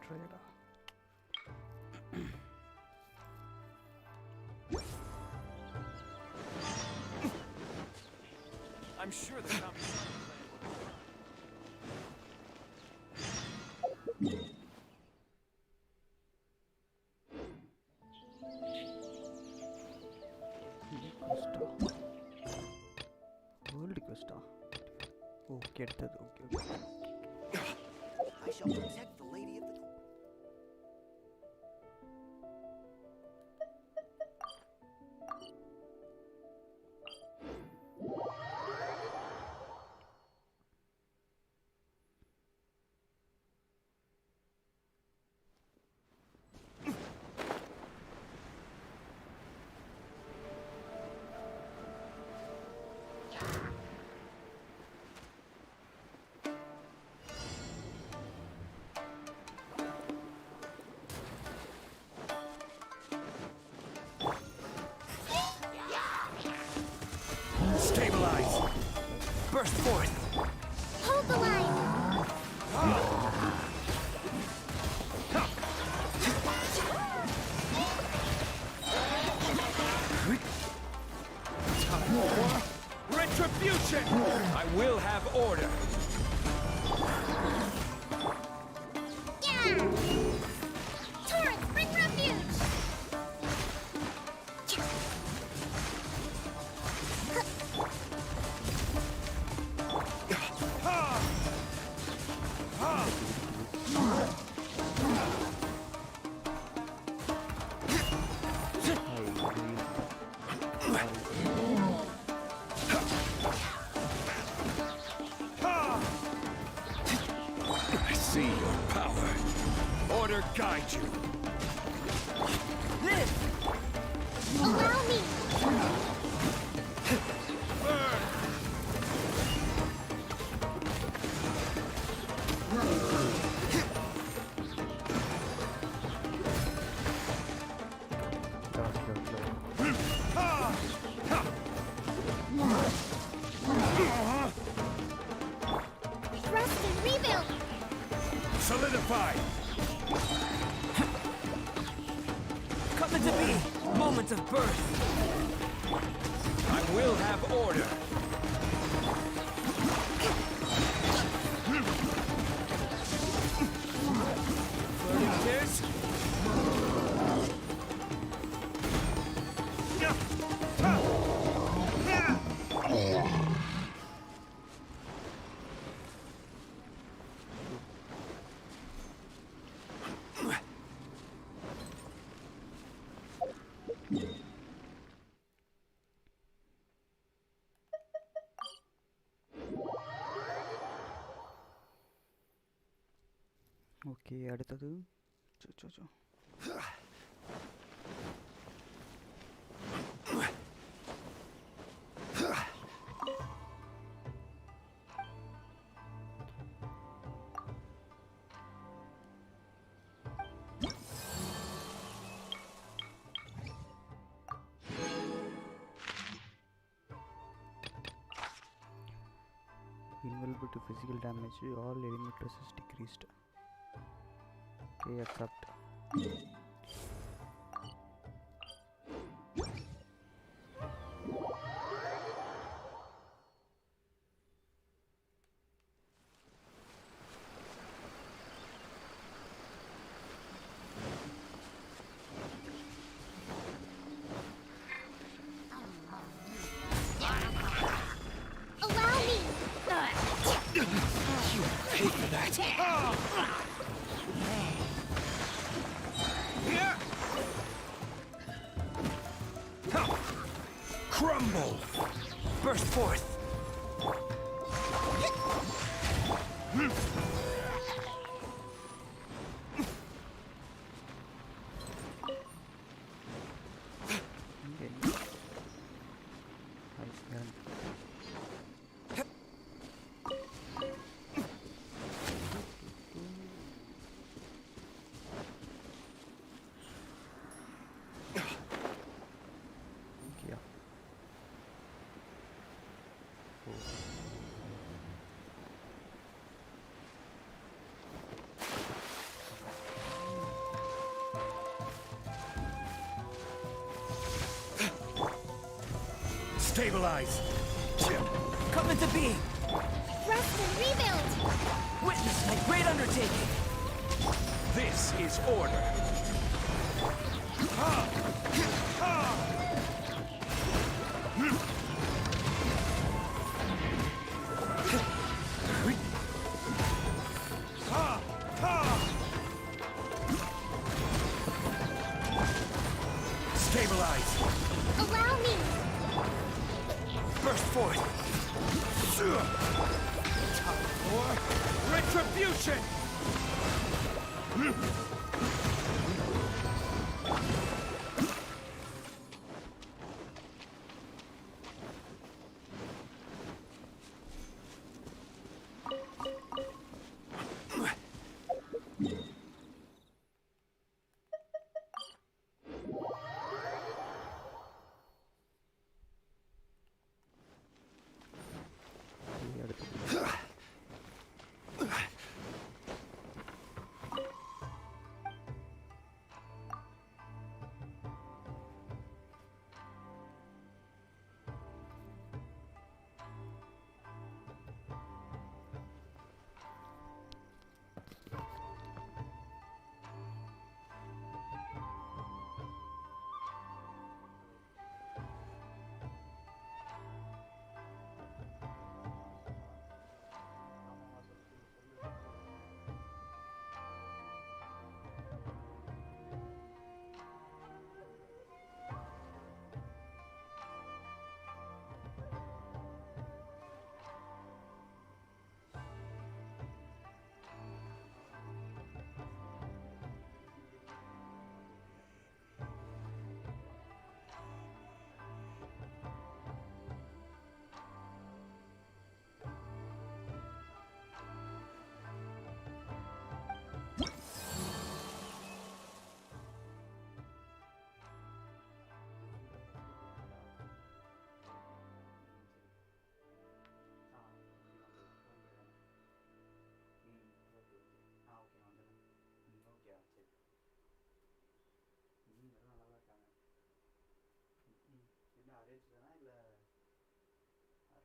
trader. I'm sure the communist plan World quest. Okay, okay. I shall protect the lady of the coop. stabilize. Burst forth. Hold the line! Retribution! I will have order. Yeah! Torrents, bring refuge! I see your power. Order guide you. Allow me! Burn! Thrust and rebuild! Solidify! Come into being! Moment of birth! I will have order! Flirting kiss? Okay அடுத்தது so invulnerable to physical damage, all enemy resist decreased. Okay, accept. Allow me! Pay for that! Crumble! Burst forth! Okay. Stabilize. Come into being. Rest and rebuild. Witness my great undertaking. This is order. Stabilize. Allow me. Burst forth. Time for retribution.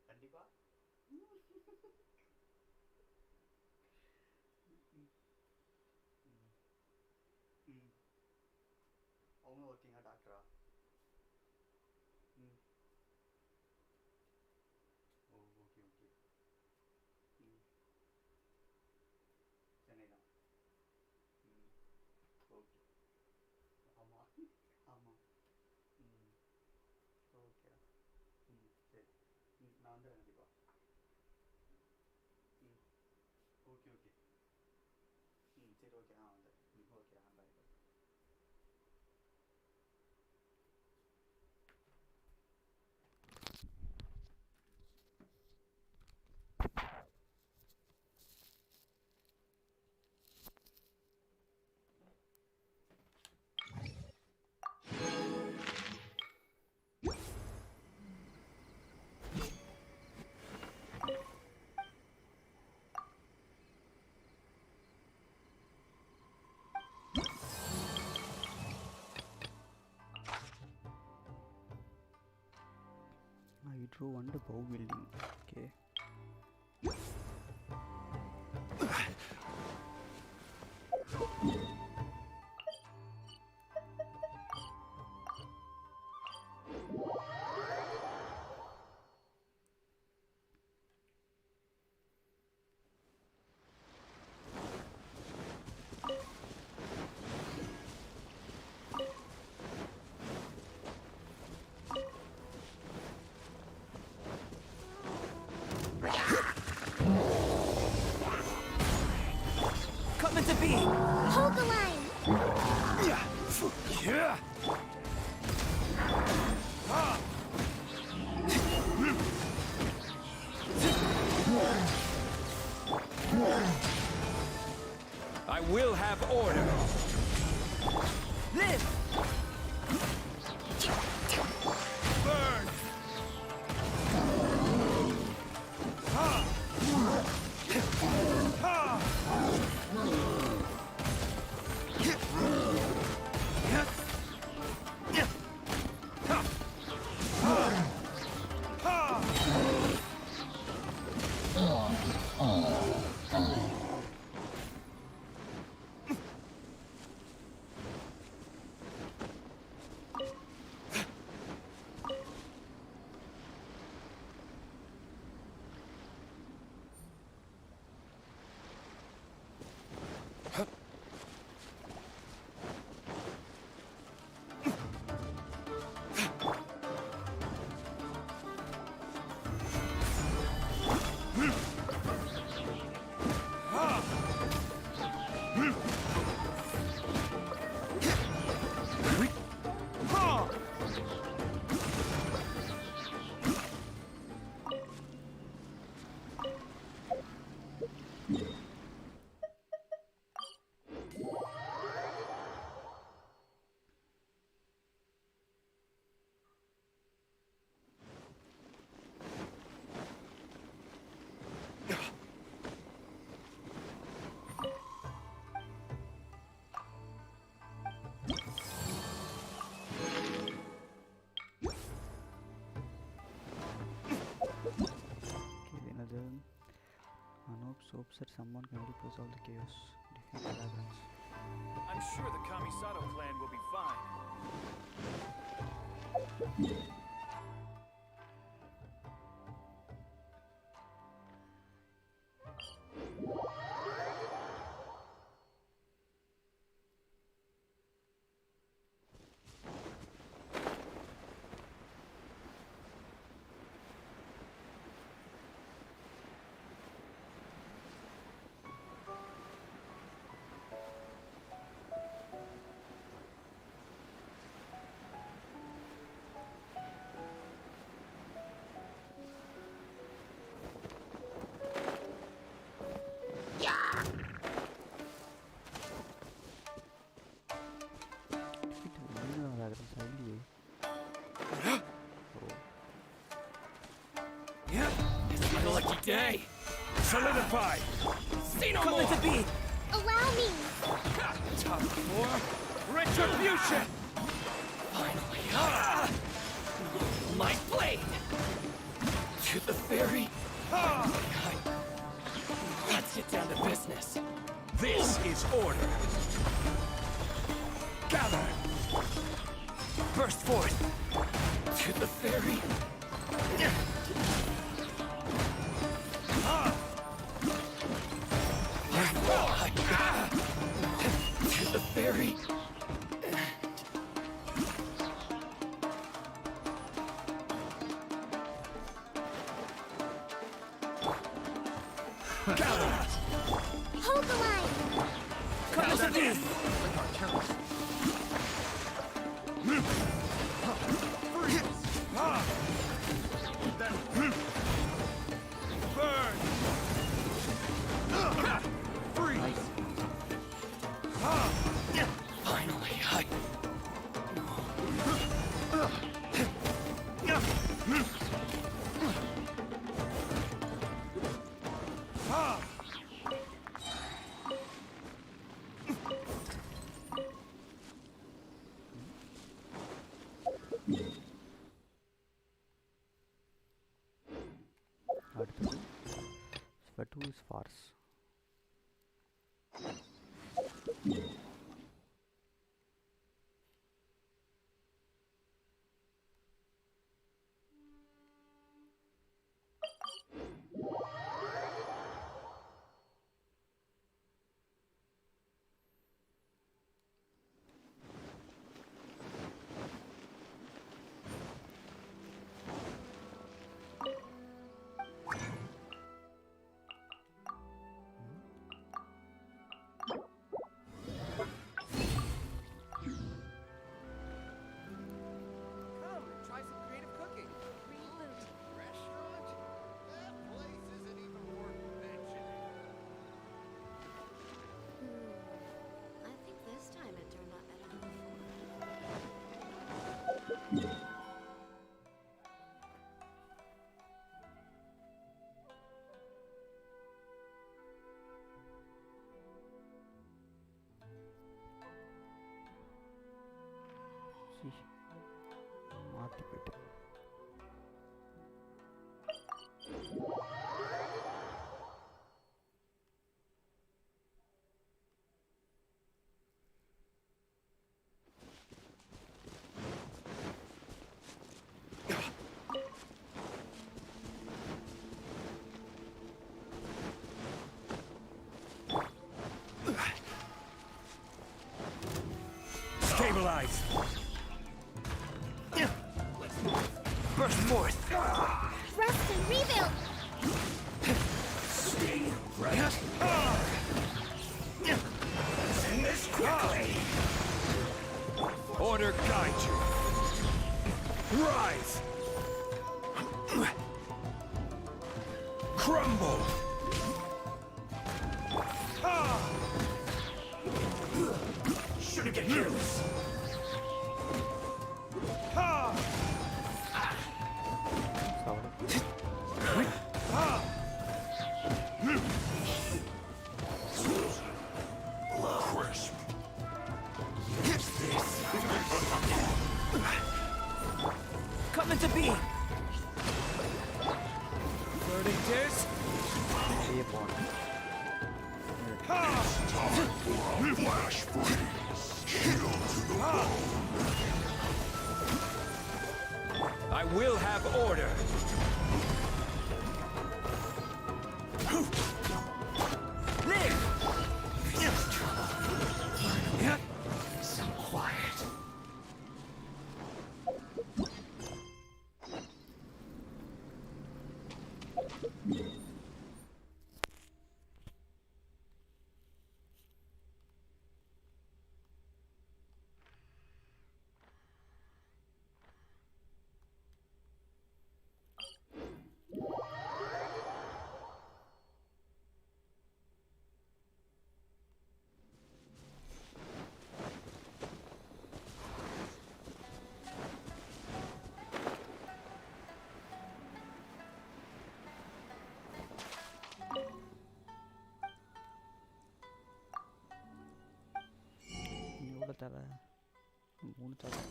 கண்டிப்பா அவங்க ஒர்க்கிங்கா டாக்டரா ஓ okay okay Chennai தான் okay ஆமாம் ஆமாம் okay சரி நான் வந்துடுறேன் கண்டிப்பாக ஓகே ஓகே சரி ஓகே வந்துடுறேன் okay bye bye I drew on the bow building. Okay. Come into being. Hold the line. I will have order. Live. Burn. someone can help resolve the chaos. Defeat the dragons. I'm sure the Kamisato clan will be fine. Defeat the original dragons, I believe. This is a lucky day. Solidify. See no more. Coming to be! Allow me! Top four. Retribution. Finally. My blade. To the fairy. Let's get down to business. This is order. Gather. Burst forth. To the fairy. To the fairy. Gather. Hold the line! Coming to be! Burn. Freeze. Finally, அடுத்தது Svatu is farce. Come and try some creative cooking. Reboot. Restaurant? That place isn't even worth mentioning. I think this time it turned out better than before. See, மாத்தி போயிட்டேன். stabilize. Burst forth! Rest and rebuild! Stay right. End this quickly. Order guide you. Rise. Crumble. Shouldn't get careless. Crisp. Coming to be! Verdict is A pawn. Flash freeze. Shield to the bone. I will have order. Live! So quiet. எவ்வளோ தேவை 3 தேவை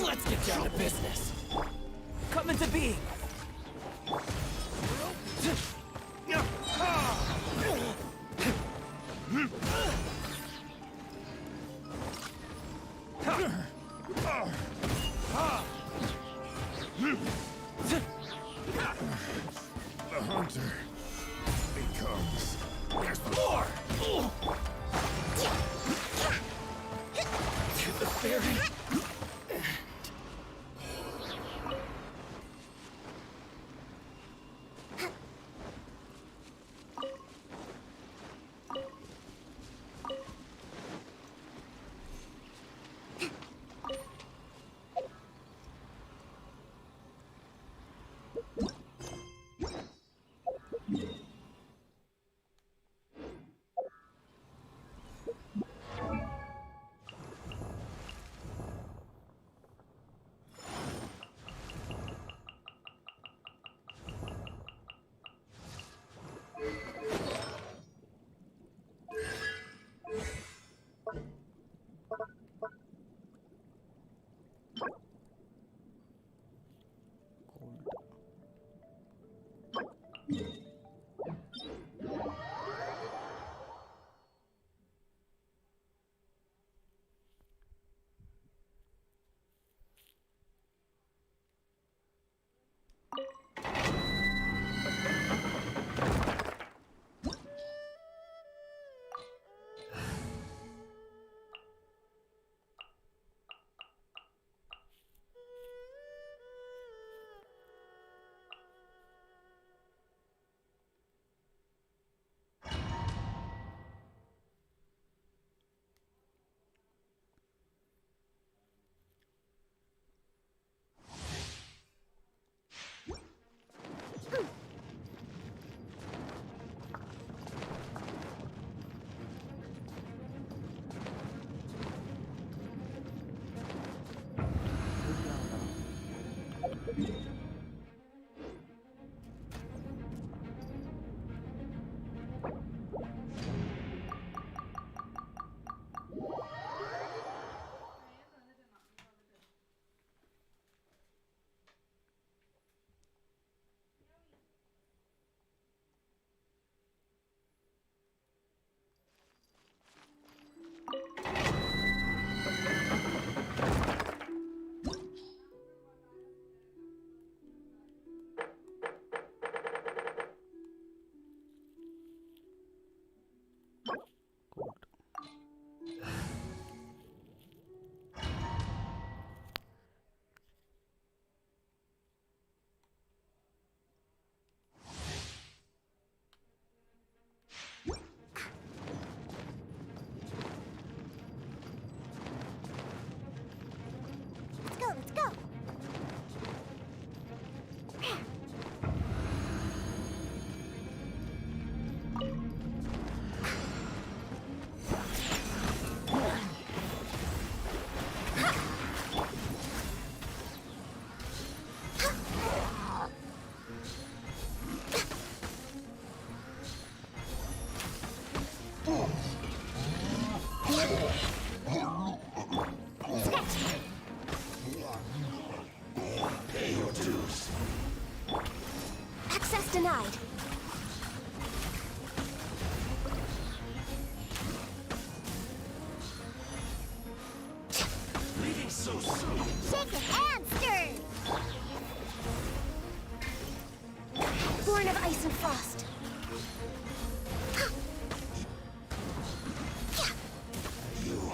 Let's get down to business. Come into being. The hunter becomes More. To the very. so soon. Shaken and stirred! Born of ice and frost. You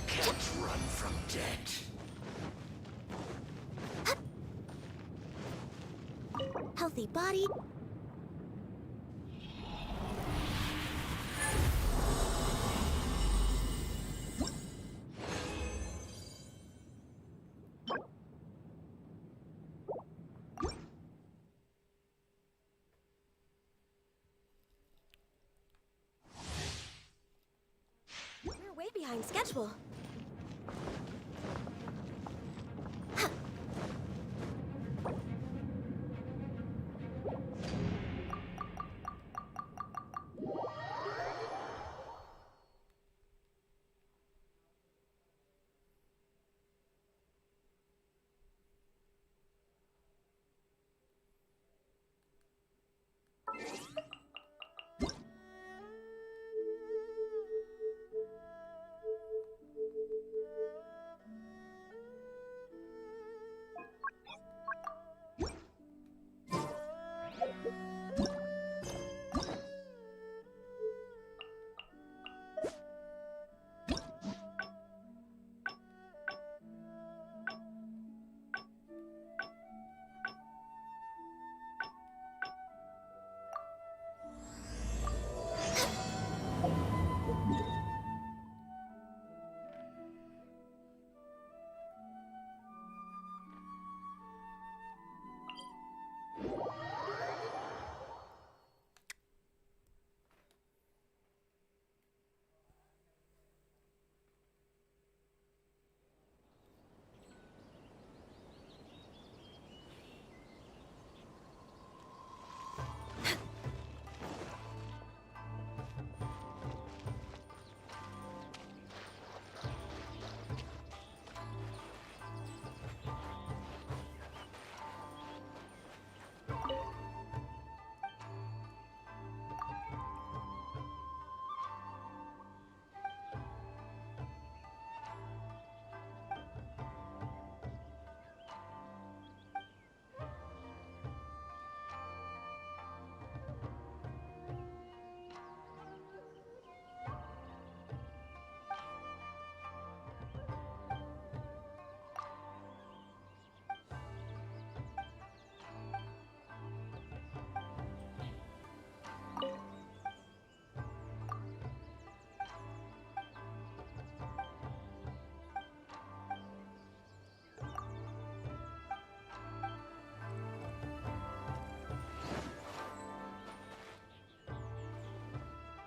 can't run from death. Healthy body. We're way behind schedule.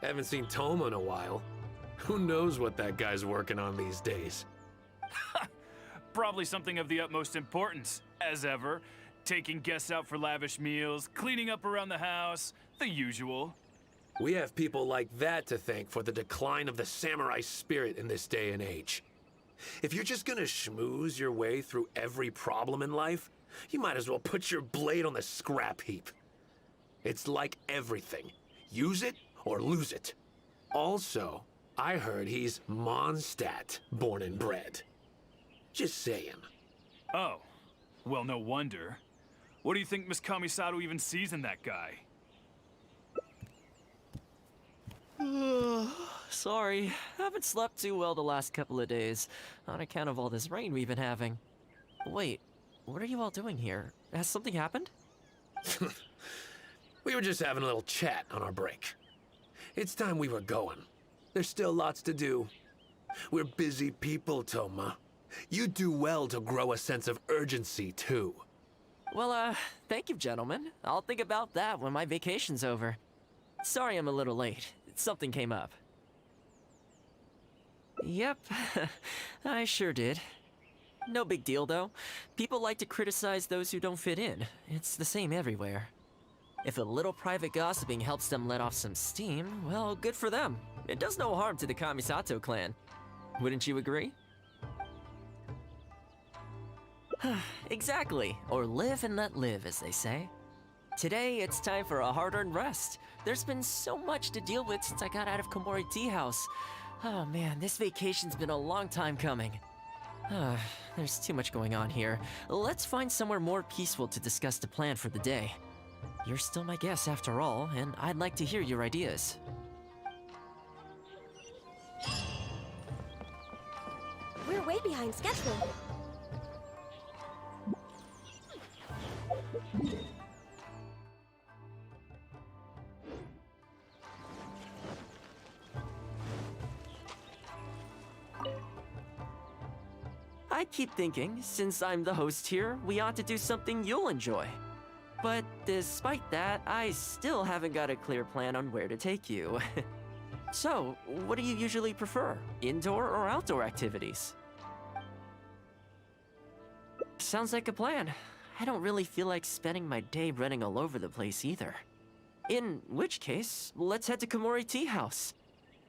Haven't seen Toma in a while. Who knows what that guy's working on these days? Probably something of the utmost importance, as ever. Taking guests out for lavish meals, cleaning up around the house, the usual. We have people like that to thank for the decline of the samurai spirit in this day and age. If you're just gonna schmooze your way through every problem in life, you might as well put your blade on the scrap heap. It's like everything. Use it or lose it. Also, I heard he's Mondstadt, born and bred. Just saying. Oh, well, no wonder. What do you think Miss Kamisato even sees in that guy? Sorry, haven't slept too well the last couple of days, on account of all this rain we've been having. Wait, what are you all doing here? Has something happened? We were just having a little chat on our break. It's time we were going. There's still lots to do. We're busy people, Toma. You do well to grow a sense of urgency, too. Well, thank you, gentlemen. I'll think about that when my vacation's over. Sorry I'm a little late. Something came up. Yep, I sure did. No big deal, though. People like to criticize those who don't fit in. It's the same everywhere. If a little private gossiping helps them let off some steam, well, good for them. It does no harm to the Kamisato clan. Wouldn't you agree? Exactly. Or live and let live, as they say. Today, it's time for a hard-earned rest. There's been so much to deal with since I got out of Komori Tea House. Oh man, this vacation's been a long time coming. There's too much going on here. Let's find somewhere more peaceful to discuss the plan for the day. You're still my guest after all, and I'd like to hear your ideas. We're way behind schedule. I keep thinking, since I'm the host here, we ought to do something you'll enjoy. But despite that, I still haven't got a clear plan on where to take you. So, what do you usually prefer? Indoor or outdoor activities? Sounds like a plan. I don't really feel like spending my day running all over the place either. In which case, let's head to Komori Tea House.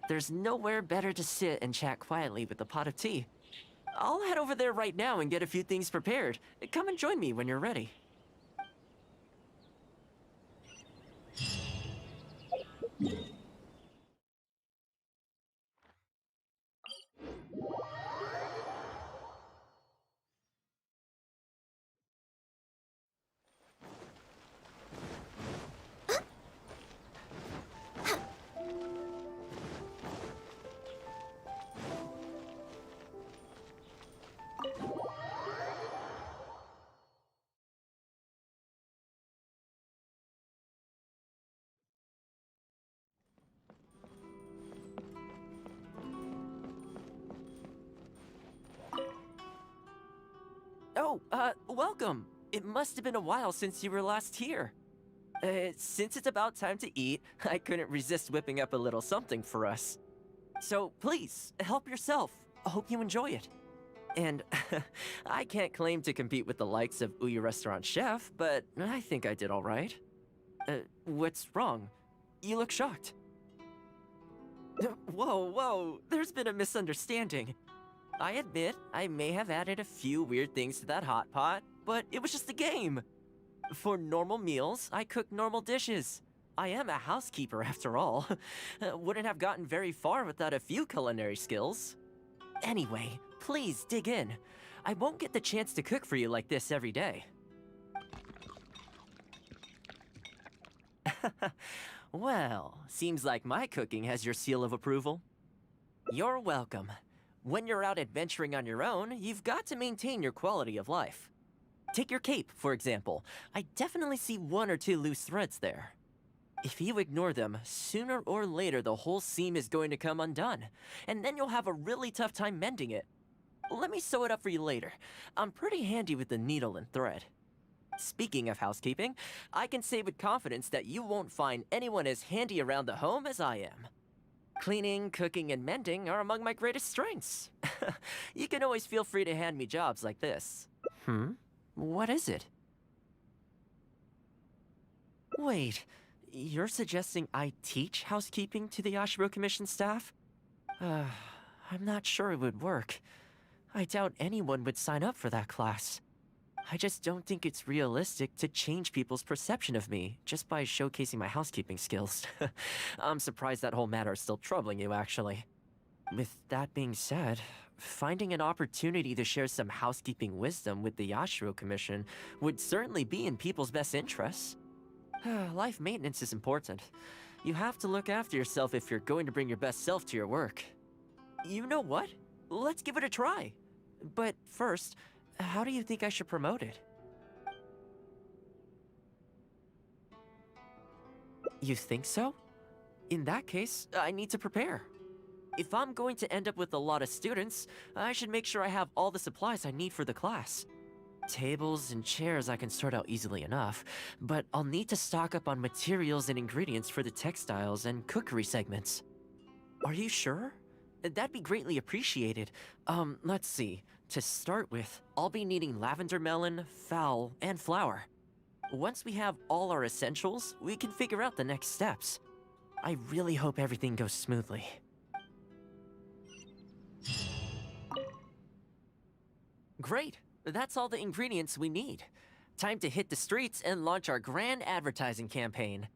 There's nowhere better to sit and chat quietly with a pot of tea. I'll head over there right now and get a few things prepared. Come and join me when you're ready. Oh, welcome. It must have been a while since you were last here. Since it's about time to eat, I couldn't resist whipping up a little something for us. So please, help yourself. I hope you enjoy it. And I can't claim to compete with the likes of Uyu Restaurant Chef, but I think I did all right. What's wrong? You look shocked. Whoa, there's been a misunderstanding. I admit, I may have added a few weird things to that hot pot, but it was just a game. For normal meals, I cook normal dishes. I am a housekeeper after all. Wouldn't have gotten very far without a few culinary skills. Anyway, please dig in. I won't get the chance to cook for you like this every day. Well, seems like my cooking has your seal of approval. You're welcome. When you're out adventuring on your own, you've got to maintain your quality of life. Take your cape, for example. I definitely see one or two loose threads there. If you ignore them, sooner or later the whole seam is going to come undone, and then you'll have a really tough time mending it. Let me sew it up for you later. I'm pretty handy with the needle and thread. Speaking of housekeeping, I can say with confidence that you won't find anyone as handy around the home as I am. Cleaning, cooking, and mending are among my greatest strengths. You can always feel free to hand me jobs like this. What is it? Wait, you're suggesting I teach housekeeping to the Yashiro Commission staff? I'm not sure it would work. I doubt anyone would sign up for that class. I just don't think it's realistic to change people's perception of me just by showcasing my housekeeping skills. I'm surprised that whole matter is still troubling you, actually. With that being said, finding an opportunity to share some housekeeping wisdom with the Yashiro Commission would certainly be in people's best interests. Life maintenance is important. You have to look after yourself if you're going to bring your best self to your work. You know what? Let's give it a try. But first, how do you think I should promote it? You think so? In that case, I need to prepare. If I'm going to end up with a lot of students, I should make sure I have all the supplies I need for the class. Tables and chairs I can sort out easily enough, but I'll need to stock up on materials and ingredients for the textiles and cookery segments. Are you sure? That'd be greatly appreciated. Let's see. To start with, I'll be needing lavender melon, fowl, and flour. Once we have all our essentials, we can figure out the next steps. I really hope everything goes smoothly. Great! That's all the ingredients we need. Time to hit the streets and launch our grand advertising campaign.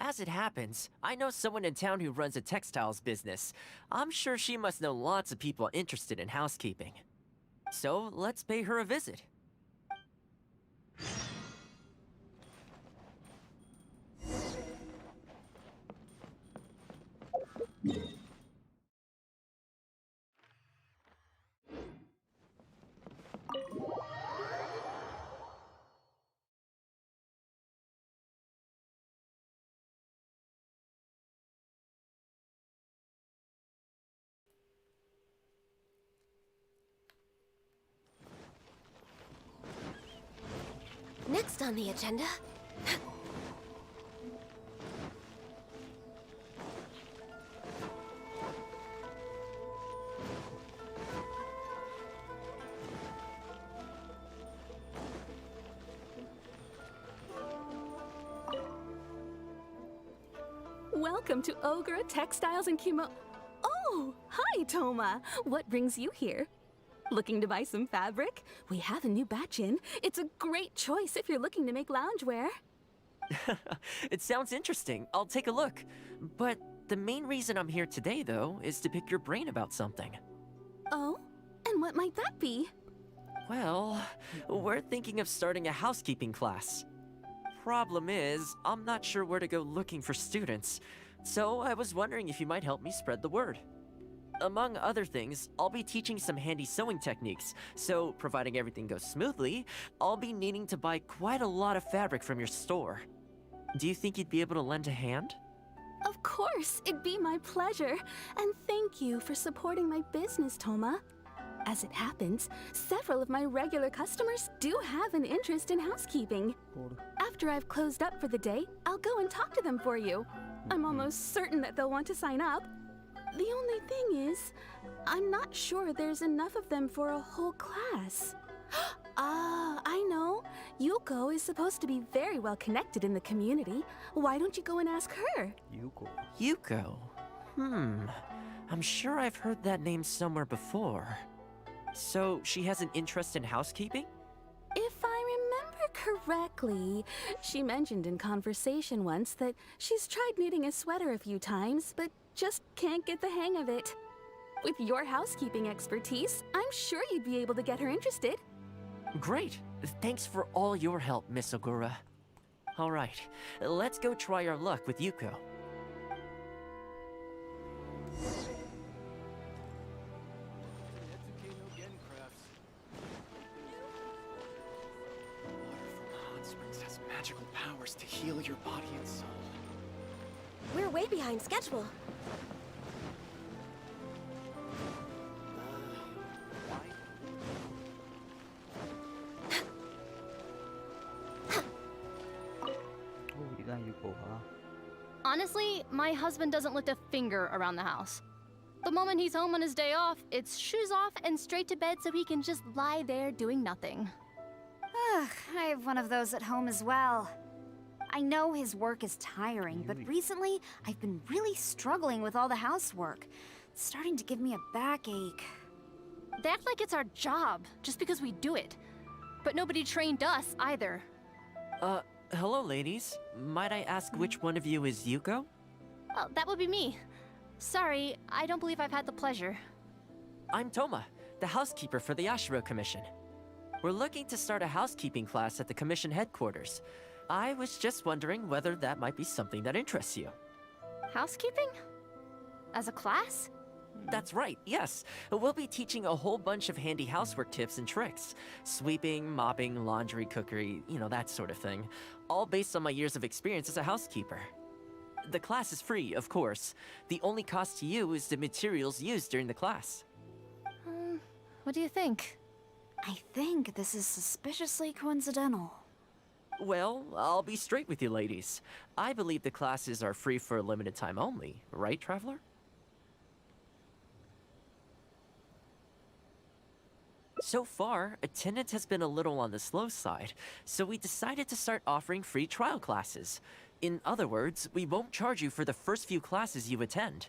As it happens, I know someone in town who runs a textiles business. I'm sure she must know lots of people interested in housekeeping. So let's pay her a visit. Next on the agenda. Welcome to Ogre Textiles and Kimo. Oh, hi, Toma. What brings you here? Looking to buy some fabric? We have a new batch in. It's a great choice if you're looking to make loungewear. It sounds interesting. I'll take a look. But the main reason I'm here today, though, is to pick your brain about something. Oh? And what might that be? Well, we're thinking of starting a housekeeping class. Problem is, I'm not sure where to go looking for students, so I was wondering if you might help me spread the word. Among other things, I'll be teaching some handy sewing techniques, so providing everything goes smoothly, I'll be needing to buy quite a lot of fabric from your store. Do you think you'd be able to lend a hand? Of course, it'd be my pleasure. And thank you for supporting my business, Toma. As it happens, several of my regular customers do have an interest in housekeeping. After I've closed up for the day, I'll go and talk to them for you. I'm almost certain that they'll want to sign up. The only thing is, I'm not sure there's enough of them for a whole class. Ah, I know. Yuko is supposed to be very well connected in the community. Why don't you go and ask her? Yuko? I'm sure I've heard that name somewhere before. So, she has an interest in housekeeping? If I remember correctly, she mentioned in conversation once that she's tried knitting a sweater a few times, but just can't get the hang of it. With your housekeeping expertise, I'm sure you'd be able to get her interested. Great! Thanks for all your help, Miss Ogura. Alright, let's go try our luck with Yuko. Magical powers to heal your body and soul. We're way behind schedule. Honestly, my husband doesn't lift a finger around the house. The moment he's home on his day off, it's shoes off and straight to bed so he can just lie there doing nothing. Ugh, I have one of those at home as well. I know his work is tiring, but recently I've been really struggling with all the housework. It's starting to give me a backache. They act like it's our job, just because we do it. But nobody trained us either. Hello, ladies. Might I ask which one of you is Yuko? Well, that would be me. Sorry, I don't believe I've had the pleasure. I'm Toma, the housekeeper for the Ashiro Commission. We're looking to start a housekeeping class at the Commission headquarters. I was just wondering whether that might be something that interests you. Housekeeping? As a class? That's right, yes. We'll be teaching a whole bunch of handy housework tips and tricks. Sweeping, mopping, laundry, cookery, that sort of thing. All based on my years of experience as a housekeeper. The class is free, of course. The only cost to you is the materials used during the class. What do you think? I think this is suspiciously coincidental. Well, I'll be straight with you ladies. I believe the classes are free for a limited time only, right, Traveler? So far, attendance has been a little on the slow side, so we decided to start offering free trial classes. In other words, we won't charge you for the first few classes you attend.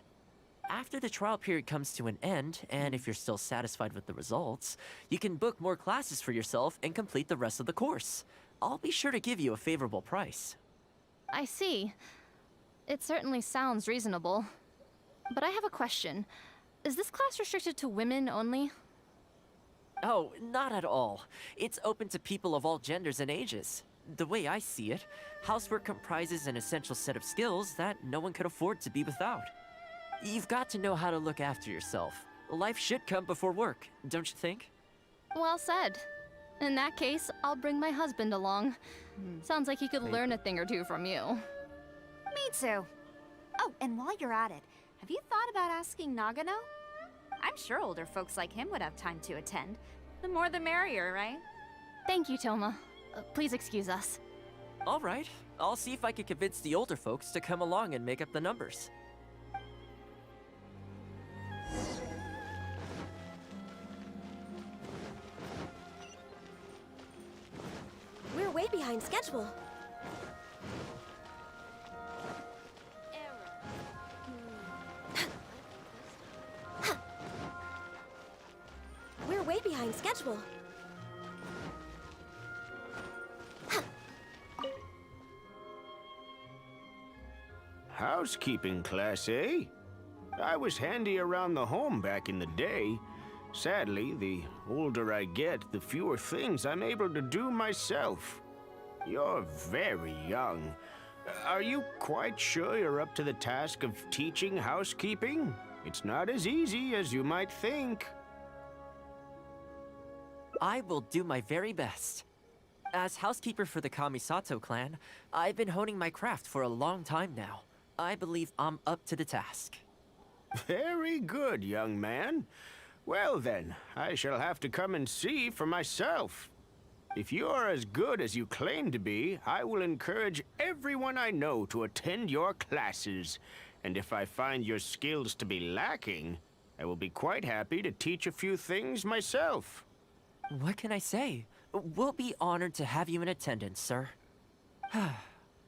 After the trial period comes to an end, and if you're still satisfied with the results, you can book more classes for yourself and complete the rest of the course. I'll be sure to give you a favorable price. I see. It certainly sounds reasonable. But I have a question. Is this class restricted to women only? Oh, not at all. It's open to people of all genders and ages. The way I see it, housework comprises an essential set of skills that no one could afford to be without. You've got to know how to look after yourself. Life should come before work, don't you think? Well said. In that case, I'll bring my husband along. Sounds like he could learn a thing or two from you. Me too. Oh, and while you're at it, have you thought about asking Nagano? I'm sure older folks like him would have time to attend. The more the merrier, right? Thank you, Toma. Please excuse us. All right, I'll see if I can convince the older folks to come along and make up the numbers. We're way behind schedule. We're way behind schedule. Housekeeping class, eh? I was handy around the home back in the day. Sadly, the older I get, the fewer things I'm able to do myself. You're very young. Are you quite sure you're up to the task of teaching housekeeping? It's not as easy as you might think. I will do my very best. As housekeeper for the Kamisato clan, I've been honing my craft for a long time now. I believe I'm up to the task. Very good, young man. Well then, I shall have to come and see for myself. If you're as good as you claim to be, I will encourage everyone I know to attend your classes. And if I find your skills to be lacking, I will be quite happy to teach a few things myself. What can I say? We'll be honored to have you in attendance, sir.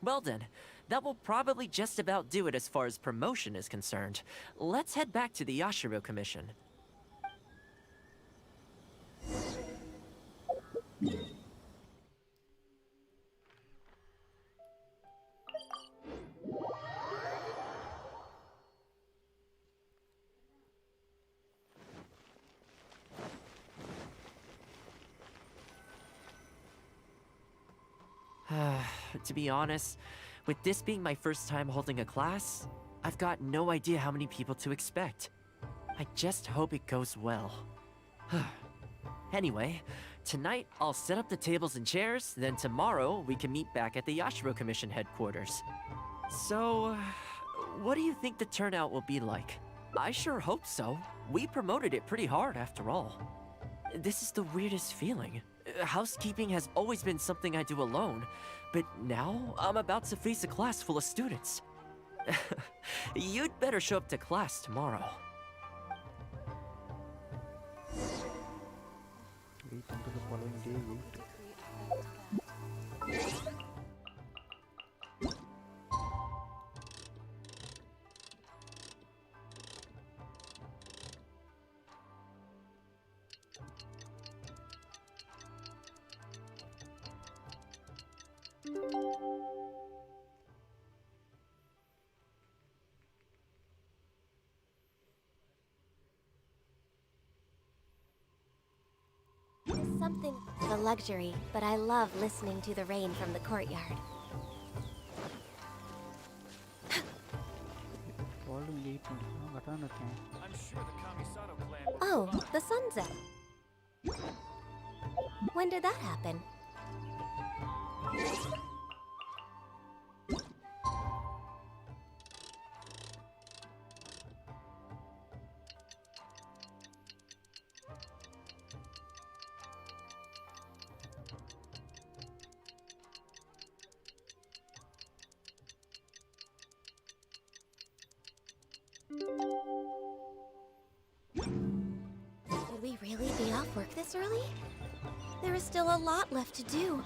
Well then, that will probably just about do it as far as promotion is concerned. Let's head back to the Yashiro Commission. To be honest, with this being my first time holding a class, I've got no idea how many people to expect. I just hope it goes well. Anyway, tonight I'll set up the tables and chairs, then tomorrow we can meet back at the Yashiro Commission headquarters. So, what do you think the turnout will be like? I sure hope so. We promoted it pretty hard after all. This is the weirdest feeling. Housekeeping has always been something I do alone, but now I'm about to face a class full of students. You'd better show up to class tomorrow. Wait until the following day, There's something of a luxury, but I love listening to the rain from the courtyard. I'm sure the Kamisato clan will Oh, survive. the sunset. When did that happen? Would we really be off work this early? There is still a lot left to do.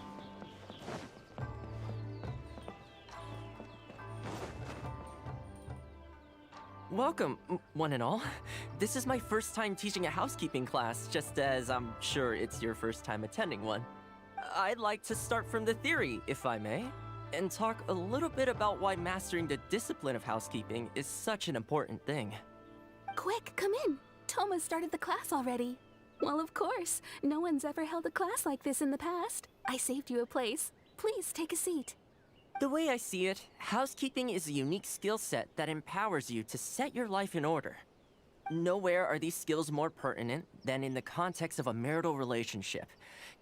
Welcome, one and all. This is my first time teaching a housekeeping class, just as I'm sure it's your first time attending one. I'd like to start from the theory, if I may, and talk a little bit about why mastering the discipline of housekeeping is such an important thing. Quick, come in. Toma started the class already. Well, of course. No one's ever held a class like this in the past. I saved you a place. Please take a seat. The way I see it, housekeeping is a unique skill set that empowers you to set your life in order. Nowhere are these skills more pertinent than in the context of a marital relationship.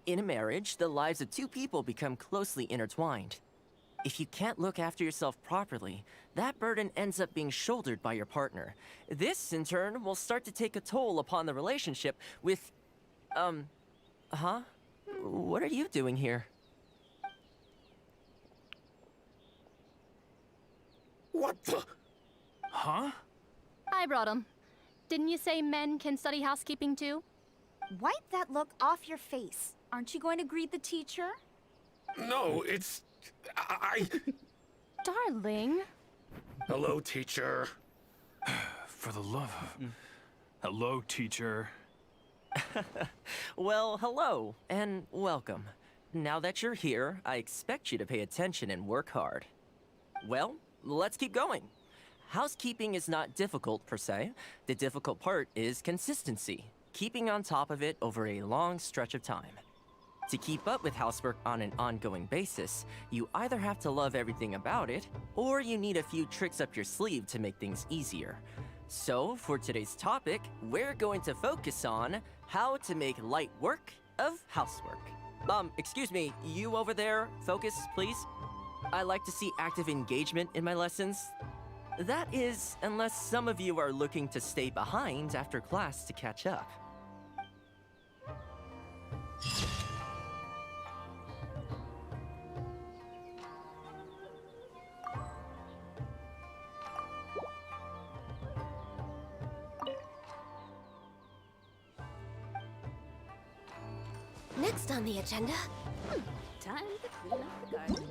In a marriage, the lives of two people become closely intertwined. If you can't look after yourself properly, that burden ends up being shouldered by your partner. This, in turn, will start to take a toll upon the relationship with... Huh? What are you doing here? What the? Huh? I brought him. Didn't you say men can study housekeeping too? Wipe that look off your face. Aren't you going to greet the teacher? No, it's... Darling. Hello, teacher. For the love of... Hello, teacher. Well, hello, and welcome. Now that you're here, I expect you to pay attention and work hard. Well, let's keep going. Housekeeping is not difficult per se. The difficult part is consistency, keeping on top of it over a long stretch of time. To keep up with housework on an ongoing basis, you either have to love everything about it, or you need a few tricks up your sleeve to make things easier. So, for today's topic, we're going to focus on how to make light work of housework. Excuse me, you over there, focus, please. I like to see active engagement in my lessons. That is, unless some of you are looking to stay behind after class to catch up. Next on the agenda, Time to clean up the garden.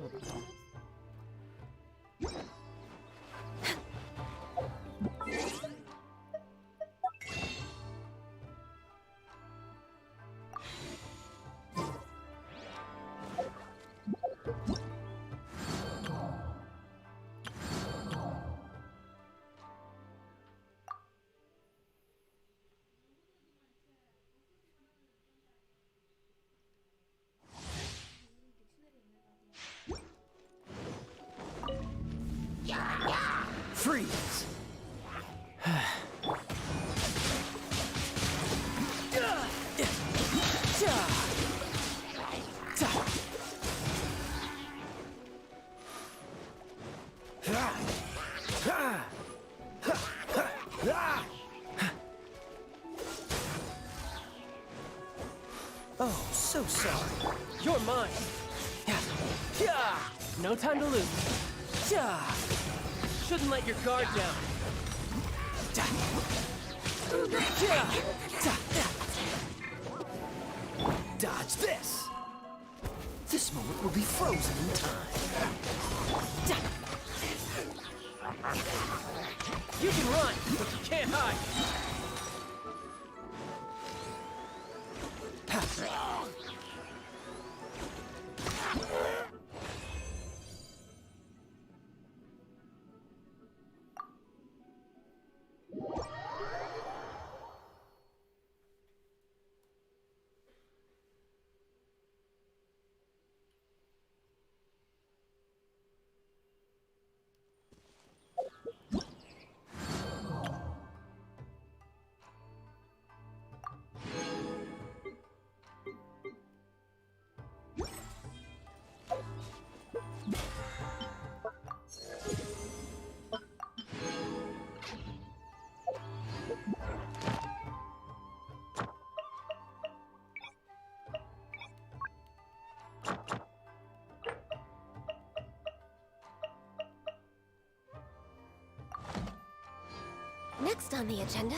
Freeze! Oh, so sorry. You're mine. No time to lose. Shouldn't let your guard down. Dodge this. This moment will be frozen in time. You can run, but you can't hide. next on the agenda,